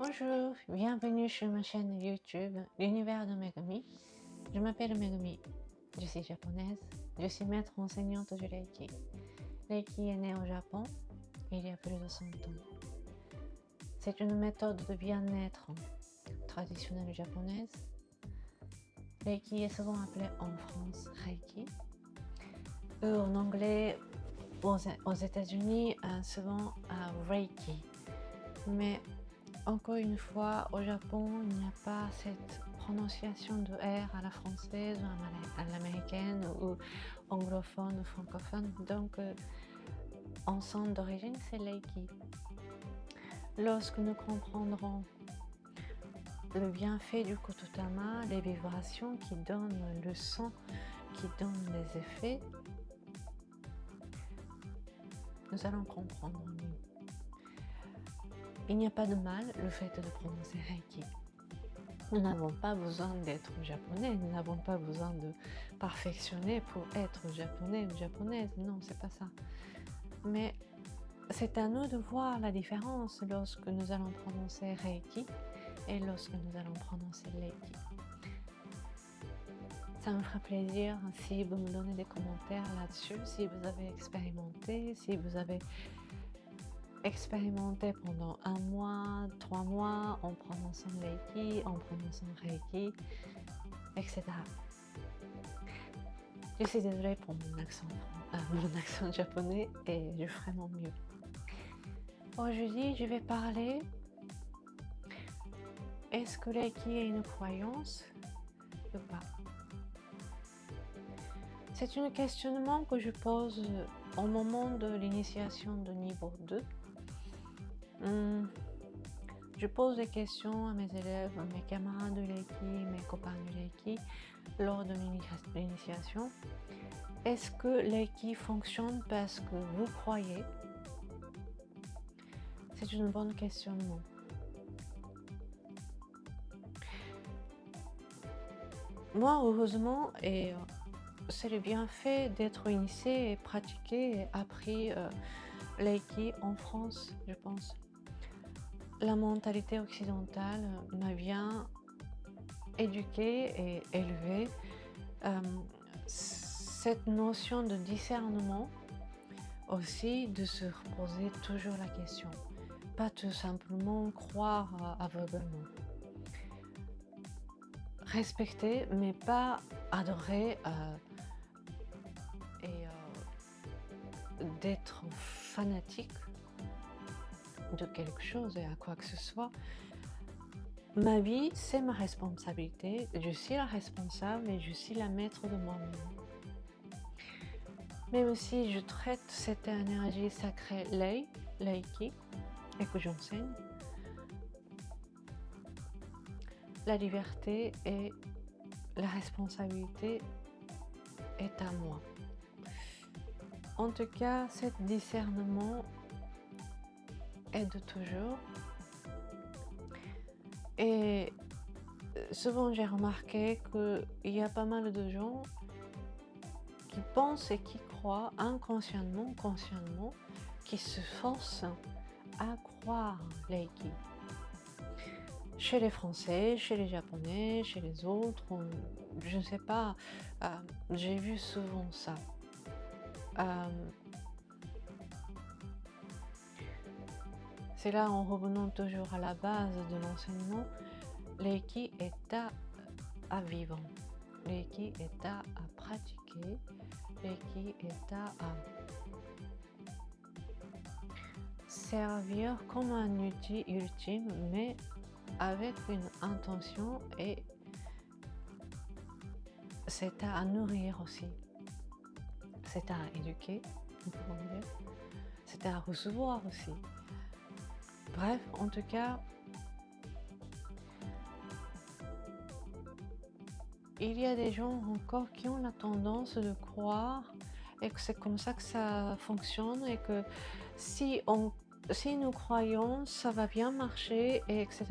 Bonjour, bienvenue sur ma chaîne YouTube, l'univers de Megumi. Je m'appelle Megumi, je suis japonaise, je suis maître enseignante du Reiki. Reiki est né au Japon il y a plus de 100 ans. C'est une méthode de bien-être traditionnelle japonaise. Reiki est souvent appelé en France Reiki, ou en anglais, aux États-Unis, souvent Reiki. Mais encore une fois, au Japon, il n'y a pas cette prononciation de R à la française ou à l'américaine ou anglophone ou francophone. Donc, en son d'origine, c'est Reiki. Lorsque nous comprendrons le bienfait du Kototama, les vibrations qui donnent le son, qui donnent les effets, nous allons comprendre mieux. Il n'y a pas de mal le fait de prononcer Reiki. Nous n'avons pas besoin d'être japonais, nous n'avons pas besoin de perfectionner pour être japonais ou japonaise, non, c'est pas ça. Mais c'est à nous de voir la différence lorsque nous allons prononcer Reiki et lorsque nous allons prononcer Reiki. Ça me fera plaisir si vous me donnez des commentaires là-dessus, si vous avez expérimenté, si vous avez expérimenté pendant 1 mois, 3 mois en prononçant Reiki, en prononçant Reiki, etc. Je suis désolée pour mon accent japonais et je ferai mon mieux. Aujourd'hui, je vais parler, est-ce que Reiki est une croyance ou pas? C'est un questionnement que je pose au moment de l'initiation de niveau 2. Je pose des questions à mes élèves, à mes camarades de Reiki, mes copains de Reiki lors de l'initiation. Est-ce que Reiki fonctionne parce que vous croyez? C'est une bonne questionnement. Moi, heureusement, et c'est le bienfait d'être initié et pratiqué et appris Reiki en France, je pense. La mentalité occidentale m'a bien éduquée et élevée. Cette notion de discernement aussi, de se poser toujours la question, pas tout simplement croire aveuglément. Respecter, mais pas adorer et d'être fanatique de quelque chose et à quoi que ce soit. Ma vie, c'est ma responsabilité, je suis la responsable et je suis la maître de moi-même. Même si je traite cette énergie sacrée Reiki, et que j'enseigne, la liberté et la responsabilité est à moi. En tout cas, ce discernement aide toujours. Et souvent, j'ai remarqué qu'il y a pas mal de gens qui pensent et qui croient inconsciemment, consciemment, qui se forcent à croire Reiki. Chez les Français, chez les Japonais, chez les autres, je ne sais pas, j'ai vu souvent ça. C'est là, en revenant toujours à la base de l'enseignement, Reiki est à vivre, Reiki est à pratiquer, Reiki est à servir comme un outil ultime, mais avec une intention, et c'est à nourrir aussi, c'est à éduquer, nous pouvons dire, c'est à recevoir aussi. Bref, en tout cas, il y a des gens encore qui ont la tendance de croire et que c'est comme ça que ça fonctionne et que si nous croyons, ça va bien marcher, et etc.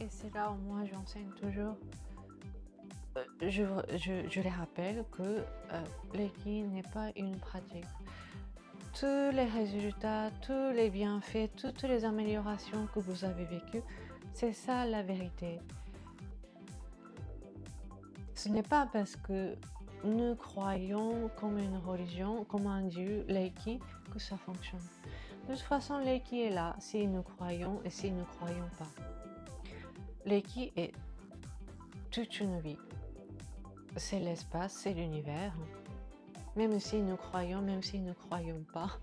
Et c'est là où moi j'enseigne toujours. Je les rappelle que Reiki n'est pas une pratique. tous les résultats, tous les bienfaits, toutes les améliorations que vous avez vécues. C'est ça la vérité. Ce n'est pas parce que nous croyons comme une religion, comme un dieu, Reiki, que ça fonctionne. De toute façon, Reiki est là si nous croyons et si nous ne croyons pas. Reiki est toute une vie. C'est l'espace, c'est l'univers. Même si nous croyons, même si nous ne croyons pas.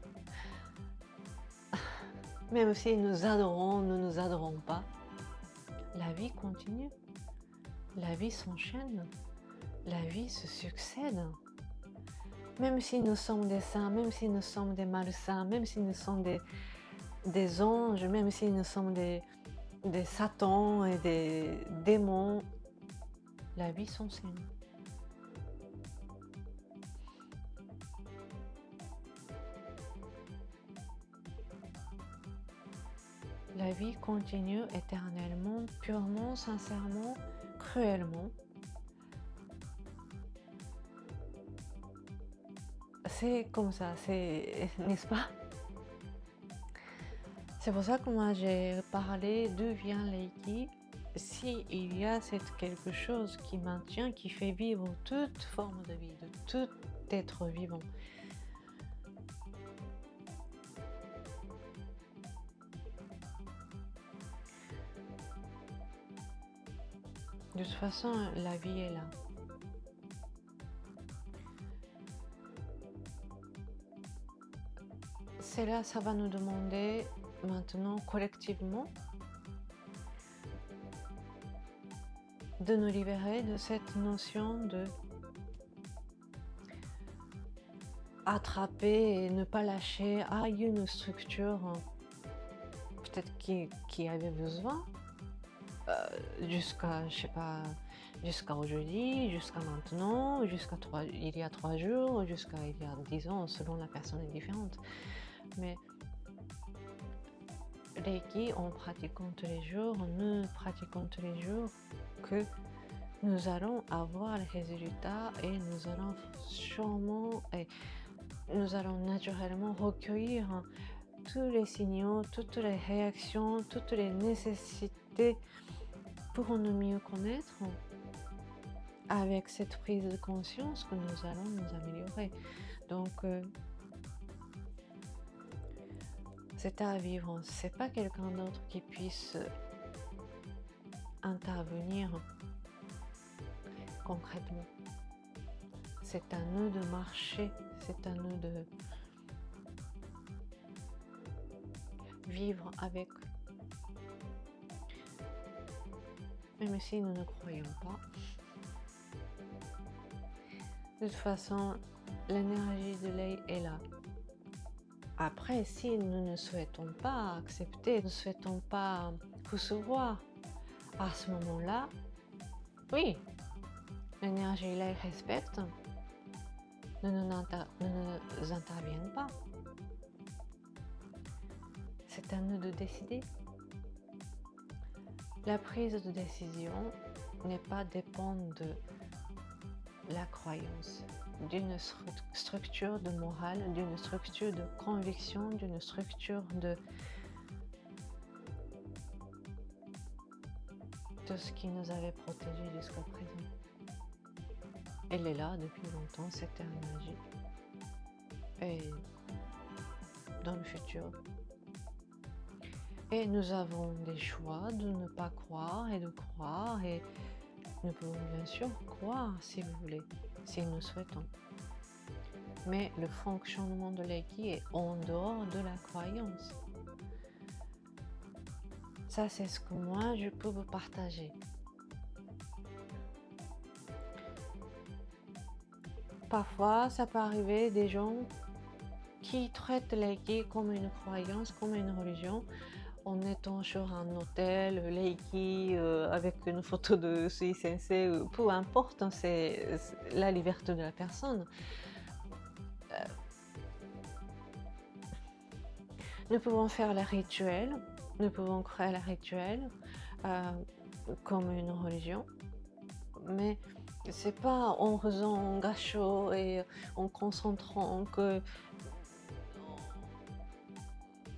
Même si nous adorons, nous ne nous adorons pas. La vie continue. La vie s'enchaîne. La vie se succède. Même si nous sommes des saints, même si nous sommes des malsains, même si nous sommes des anges, même si nous sommes des satans et des démons, la vie s'enchaîne. La vie continue éternellement, purement, sincèrement, cruellement. C'est comme ça, n'est-ce pas? C'est pour ça que moi j'ai parlé d'où vient Reiki. S'il y a quelque chose qui maintient, qui fait vivre toute forme de vie, de tout être vivant. De toute façon, la vie est là. Cela, ça va nous demander maintenant collectivement de nous libérer de cette notion de attraper et ne pas lâcher à une structure peut-être qui avait besoin jusqu'à, je sais pas, jusqu'à aujourd'hui, jusqu'à maintenant, il y a 3 jours, jusqu'à il y a 10 ans, selon la personne est différente. Mais Reiki, en pratiquant tous les jours, nous pratiquons tous les jours que nous allons avoir les résultats et nous allons sûrement et nous allons naturellement recueillir tous les signaux, toutes les réactions, toutes les nécessités pour nous mieux connaître. Avec cette prise de conscience que nous allons nous améliorer. Donc, c'est à vivre. C'est pas quelqu'un d'autre qui puisse intervenir concrètement. C'est à nous de marcher, c'est à nous de vivre avec. Même si nous ne croyons pas. De toute façon, l'énergie de l'œil est là. Après, si nous ne souhaitons pas accepter, nous ne souhaitons pas recevoir, à ce moment-là, oui, l'énergie de l'œil respecte, ne nous interviennent pas. C'est à nous de décider. La prise de décision n'est pas dépendre de la croyance, d'une structure de morale, d'une structure de conviction, d'une structure de ce qui nous avait protégés jusqu'à présent. Elle est là depuis longtemps, cette énergie. Et dans le futur. Et nous avons des choix de ne pas croire et de croire, et nous pouvons bien sûr croire si vous voulez, si nous souhaitons. Mais le fonctionnement de Reiki est en dehors de la croyance. Ça, c'est ce que moi, je peux vous partager. Parfois, ça peut arriver des gens qui traitent Reiki comme une croyance, comme une religion, en étant sur un hôtel, Reiki, avec une photo de Sui Sensei, peu importe, c'est la liberté de la personne. Nous pouvons faire les rituels, nous pouvons créer les rituels comme une religion, mais c'est pas en faisant gâchot et en concentrant que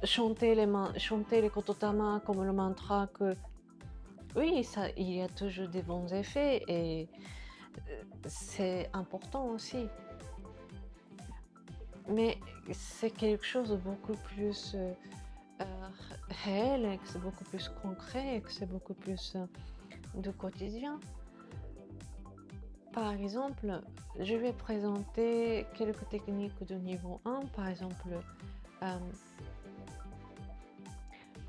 chanter les Kototama comme le mantra que oui, ça, il y a toujours des bons effets et c'est important aussi. Mais c'est quelque chose de beaucoup plus réel et que c'est beaucoup plus concret et que c'est beaucoup plus de quotidien. Par exemple, je vais présenter quelques techniques de niveau 1. Par exemple,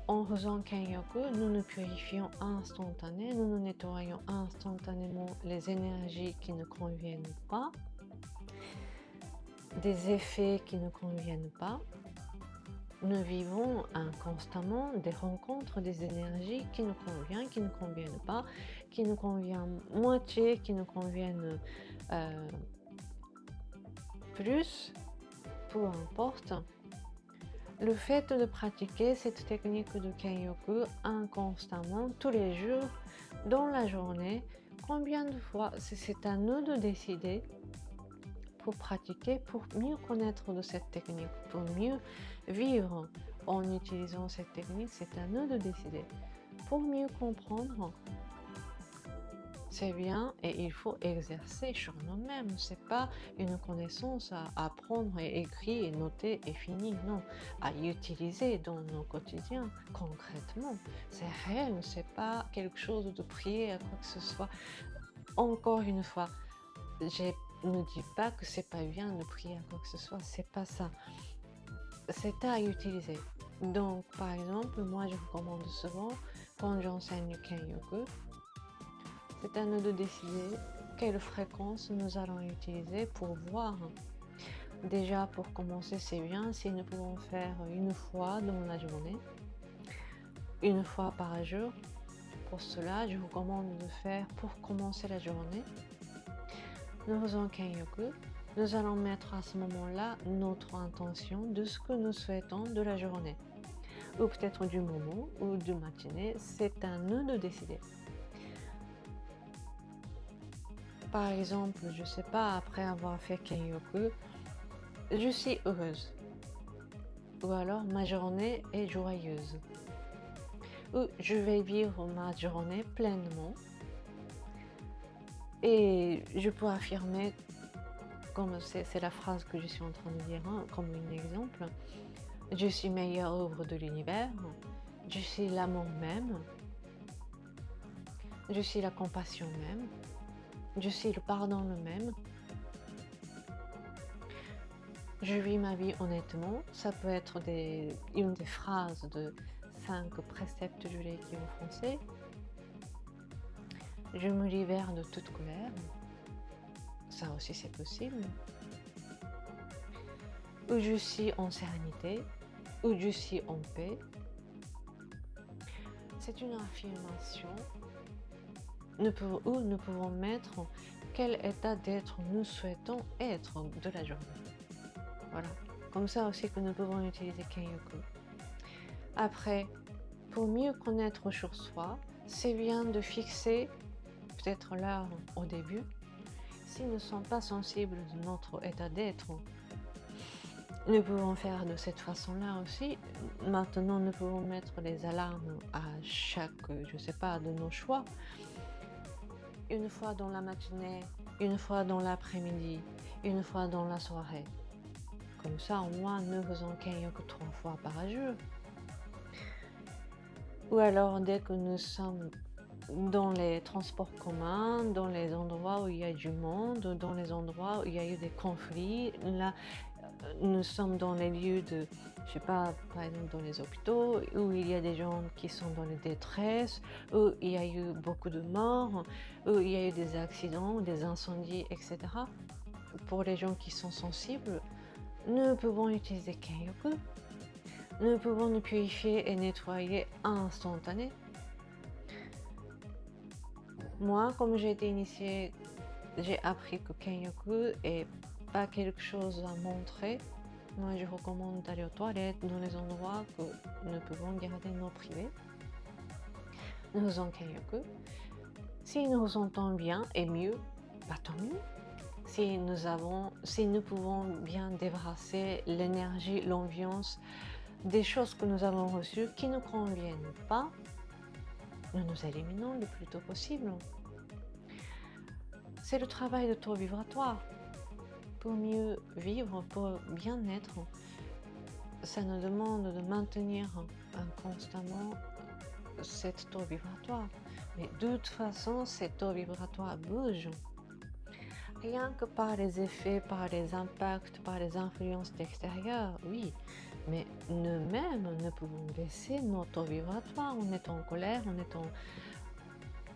en faisant Kenyoku, nous nous purifions instantanément, nous nous nettoyons instantanément les énergies qui ne conviennent pas, des effets qui ne conviennent pas. Nous vivons constamment des rencontres des énergies qui nous conviennent, qui ne conviennent pas, qui nous conviennent moitié, qui nous conviennent plus, peu importe. Le fait de pratiquer cette technique de Kenyoku inconstamment, tous les jours, dans la journée, combien de fois, c'est à nous de décider pour pratiquer, pour mieux connaître de cette technique, pour mieux vivre en utilisant cette technique, c'est à nous de décider. Pour mieux comprendre, c'est bien et il faut exercer sur nous-mêmes. C'est pas une connaissance à apprendre et écrire et noter et fini, non. À utiliser dans nos quotidiens, concrètement. C'est réel, c'est pas quelque chose de prier à quoi que ce soit. Encore une fois, je ne dis pas que c'est pas bien de prier à quoi que ce soit, c'est pas ça. C'est à utiliser. Donc, par exemple, moi je recommande souvent, quand j'enseigne Kenyoku, c'est à nous de décider quelle fréquence nous allons utiliser pour voir. Déjà, pour commencer, c'est bien si nous pouvons faire une fois dans la journée, une fois par jour. Pour cela, je vous recommande de faire pour commencer la journée. Nous faisons Kenyoku. Nous allons mettre à ce moment-là notre intention de ce que nous souhaitons de la journée. Ou peut-être du moment ou du matinée, c'est à nous de décider. Par exemple, je sais pas, après avoir fait Kenyoku, je suis heureuse. Ou alors ma journée est joyeuse. Ou je vais vivre ma journée pleinement. Et je peux affirmer, comme c'est la phrase que je suis en train de dire, hein, comme un exemple, je suis meilleure œuvre de l'univers, je suis l'amour même, je suis la compassion même, je suis le pardon le même. Je vis ma vie honnêtement. Ça peut être une des phrases de 5 préceptes du Reiki en français. Je me libère de toute colère. Ça aussi c'est possible. Ou je suis en sérénité, ou je suis en paix. C'est une affirmation où nous pouvons mettre quel état d'être nous souhaitons être de la journée. Voilà, comme ça aussi que nous pouvons utiliser Kenyoku. Après, pour mieux connaître sur soi, c'est bien de fixer peut-être l'heure au début. Si nous ne sommes pas sensibles de notre état d'être, nous pouvons faire de cette façon-là aussi. Maintenant, nous pouvons mettre les alarmes à chaque, je sais pas, de nos choix. Une fois dans la matinée, une fois dans l'après-midi, une fois dans la soirée. Comme ça, au moins, nous faisons Kenyoku 3 fois par jour. Ou alors, dès que nous sommes dans les transports communs, dans les endroits où il y a du monde, dans les endroits où il y a eu des conflits, là, nous sommes dans les lieux de, je sais pas, par exemple dans les hôpitaux, où il y a des gens qui sont dans les détresses, où il y a eu beaucoup de morts, où il y a eu des accidents, des incendies, etc. Pour les gens qui sont sensibles, nous pouvons utiliser Kenyoku. Nous pouvons nous purifier et nettoyer instantanément. Moi, comme j'ai été initiée, j'ai appris que Kenyoku est pas quelque chose à montrer. Moi, je recommande d'aller aux toilettes dans les endroits que nous pouvons garder nos privés. Nous faisons Kenyoku. Si nous ressentons bien et mieux, tant mieux. Si nous pouvons bien débrasser l'énergie, l'ambiance des choses que nous avons reçues qui ne conviennent pas, nous nous éliminons le plus tôt possible. C'est le travail de taux vibratoire. Pour mieux vivre, pour bien être, ça nous demande de maintenir constamment cette taux vibratoire. Mais de toute façon, cette taux vibratoire bouge. Rien que par les effets, par les impacts, par les influences extérieures, oui. Mais nous-mêmes, nous pouvons baisser notre taux vibratoire en étant en colère, en étant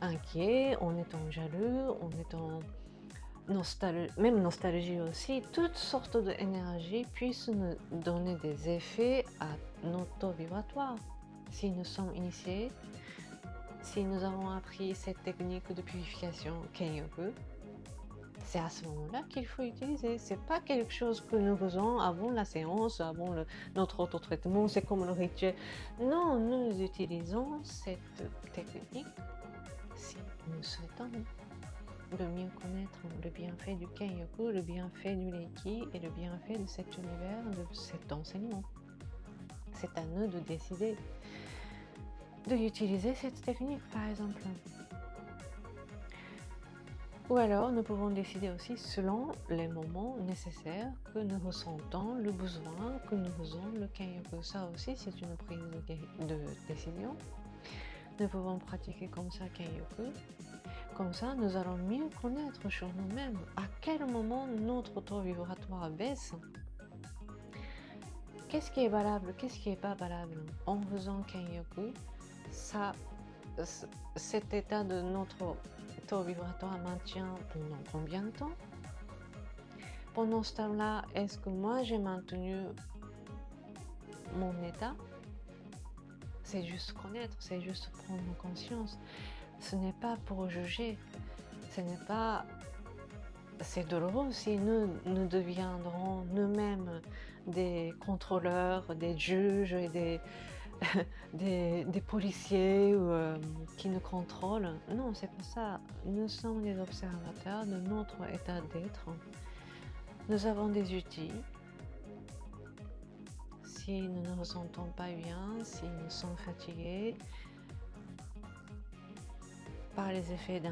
inquiet, en étant jaloux, en étant même nostalgie aussi. Toutes sortes d'énergies puissent nous donner des effets à notre taux vibratoire. Si nous sommes initiés, si nous avons appris cette technique de purification Kenyoku, c'est à ce moment-là qu'il faut utiliser. C'est pas quelque chose que nous faisons avant la séance, avant notre auto-traitement, c'est comme le rituel. Non, nous utilisons cette technique si nous souhaitons de mieux connaître le bienfait du Kenyoku, le bienfait du Reiki et le bienfait de cet univers, de cet enseignement. C'est à nous de décider d'utiliser cette technique, par exemple. Ou alors, nous pouvons décider aussi selon les moments nécessaires que nous ressentons, le besoin que nous faisons, le Kenyoku. Ça aussi, c'est une prise de décision. Nous pouvons pratiquer comme ça Kenyoku. Comme ça, nous allons mieux connaître sur nous-mêmes à quel moment notre taux vibratoire baisse. Qu'est-ce qui est valable, qu'est-ce qui n'est pas valable. En faisant Kenyoku, cet état de notre taux vibratoire maintient pendant combien de temps? Pendant ce temps-là, est-ce que moi j'ai maintenu mon état? C'est juste connaître, c'est juste prendre conscience. Ce n'est pas pour juger, ce n'est pas... C'est douloureux si nous deviendrons nous-mêmes des contrôleurs, des juges et des policiers qui nous contrôlent. Non, c'est pas ça. Nous sommes des observateurs de notre état d'être. Nous avons des outils. Si nous ne ressentons pas bien, si nous sommes fatigués, par les effets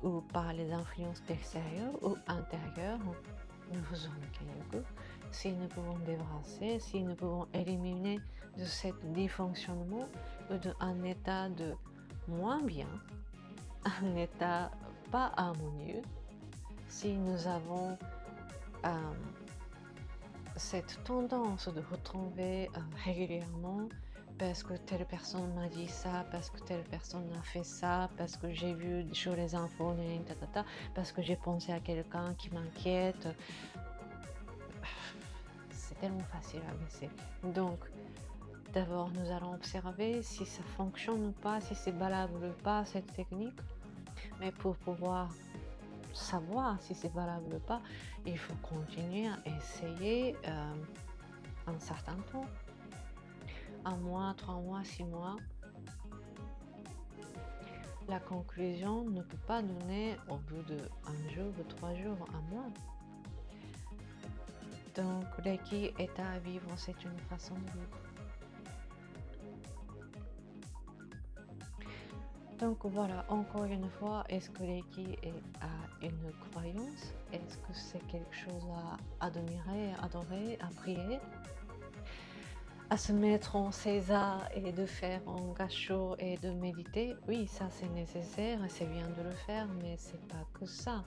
ou par les influences extérieures ou intérieures, nous faisons le Kenyoku. Si nous pouvons débrasser, si nous pouvons éliminer de cet dysfonctionnement ou d'un état de moins bien, un état pas harmonieux, si nous avons cette tendance de retrouver régulièrement parce que telle personne m'a dit ça, parce que telle personne a fait ça, parce que j'ai vu sur les infos, parce que j'ai pensé à quelqu'un qui m'inquiète. C'est tellement facile à baisser. Donc, d'abord, nous allons observer si ça fonctionne ou pas, si c'est valable ou pas cette technique. Mais pour pouvoir savoir si c'est valable ou pas, il faut continuer à essayer un certain temps. 1 mois, 3 mois, 6 mois. La conclusion ne peut pas donner au bout de 1 jour, de 3 jours, 1 mois. Donc, Reiki est à vivre, c'est une façon de vivre. Donc voilà, encore une fois, est-ce que Reiki est à une croyance? Est-ce que c'est quelque chose à admirer, adorer, à prier? À se mettre en seiza et de faire en gassho et de méditer, oui, ça c'est nécessaire et c'est bien de le faire, mais c'est pas que ça.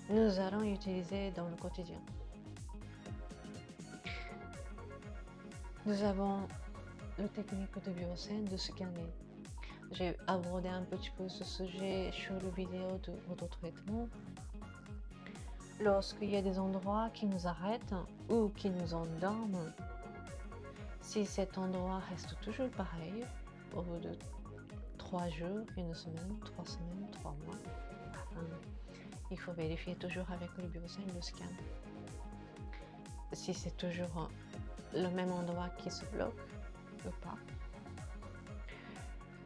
Nous allons utiliser dans le quotidien. Nous avons la technique de bioscène de scanner. J'ai abordé un petit peu ce sujet sur le vidéo de auto-traitement. Lorsqu'il y a des endroits qui nous arrêtent ou qui nous endorment, si cet endroit reste toujours pareil, au bout de 3 jours, 1 semaine, 3 semaines, 3 mois, il faut vérifier toujours avec le bioscène, le scan. Si c'est toujours le même endroit qui se bloque ou pas.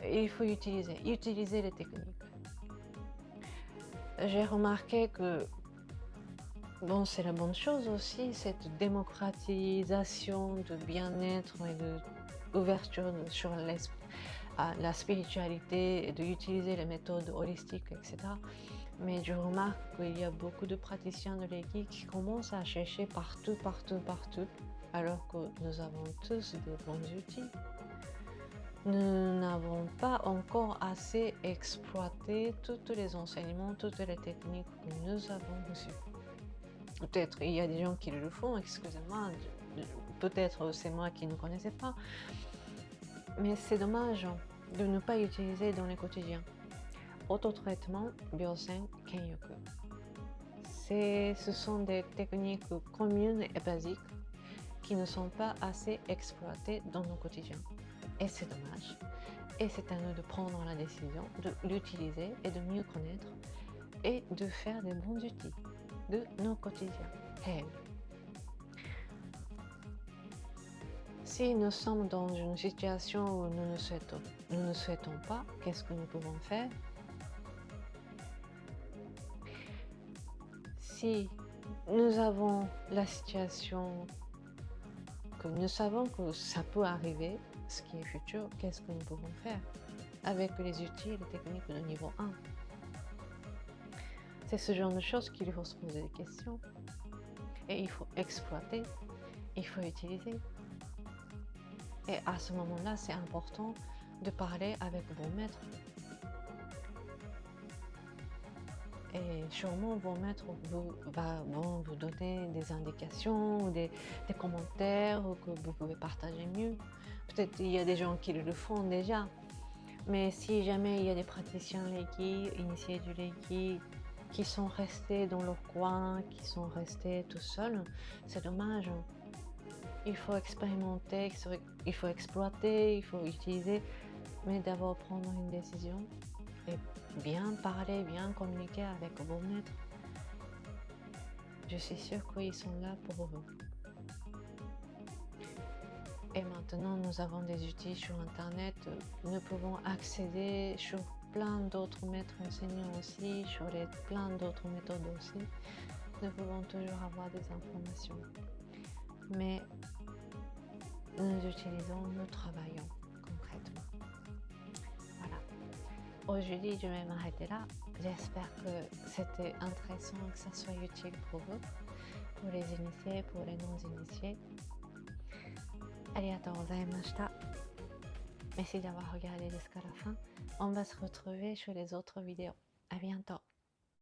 Il faut utiliser les techniques. J'ai remarqué que Bon, c'est la bonne chose aussi, cette démocratisation de bien-être et d'ouverture sur la spiritualité et d'utiliser les méthodes holistiques, etc. Mais je remarque qu'il y a beaucoup de praticiens de Reiki qui commencent à chercher partout, alors que nous avons tous des bons outils. Nous n'avons pas encore assez exploité tous les enseignements, toutes les techniques que nous avons reçues. Peut-être il y a des gens qui le font, excusez-moi, peut-être c'est moi qui ne connaissais pas, mais c'est dommage de ne pas utiliser dans le quotidien. Autotraitement, Byosen, Kenyoku. Ce sont des techniques communes et basiques qui ne sont pas assez exploitées dans nos quotidiens. Et c'est dommage. Et c'est à nous de prendre la décision de l'utiliser et de mieux connaître et de faire des bons outils de nos quotidiens. Hey. Si nous sommes dans une situation où nous ne souhaitons pas, qu'est-ce que nous pouvons faire? Si nous avons la situation que nous savons que ça peut arriver, ce qui est futur, qu'est-ce que nous pouvons faire avec les outils et les techniques de niveau 1? C'est ce genre de choses qu'il faut se poser des questions. Et il faut exploiter, il faut utiliser. Et à ce moment-là, c'est important de parler avec vos maîtres. Et sûrement vos maîtres vont vous donner des indications ou des commentaires que vous pouvez partager mieux. Peut-être qu'il y a des gens qui le font déjà. Mais si jamais il y a des praticiens Reiki, initiés du Reiki, qui sont restés dans leur coin, qui sont restés tout seuls, c'est dommage. Il faut expérimenter, il faut exploiter, il faut utiliser, mais d'abord prendre une décision et bien parler, bien communiquer avec vos maîtres. Je suis sûre qu'ils sont là pour vous. Et maintenant, nous avons des outils sur Internet. Nous pouvons accéder sur plein d'autres maîtres enseignants aussi, sur plein d'autres méthodes aussi. Nous pouvons toujours avoir des informations. Mais nous utilisons, nous travaillons concrètement. Voilà. Aujourd'hui, je vais m'arrêter là. J'espère que c'était intéressant, que ça soit utile pour vous, pour les initiés, pour les non-initiés. Arigatou gozaimashita. Merci d'avoir regardé jusqu'à la fin. On va se retrouver sur les autres vidéos. À bientôt.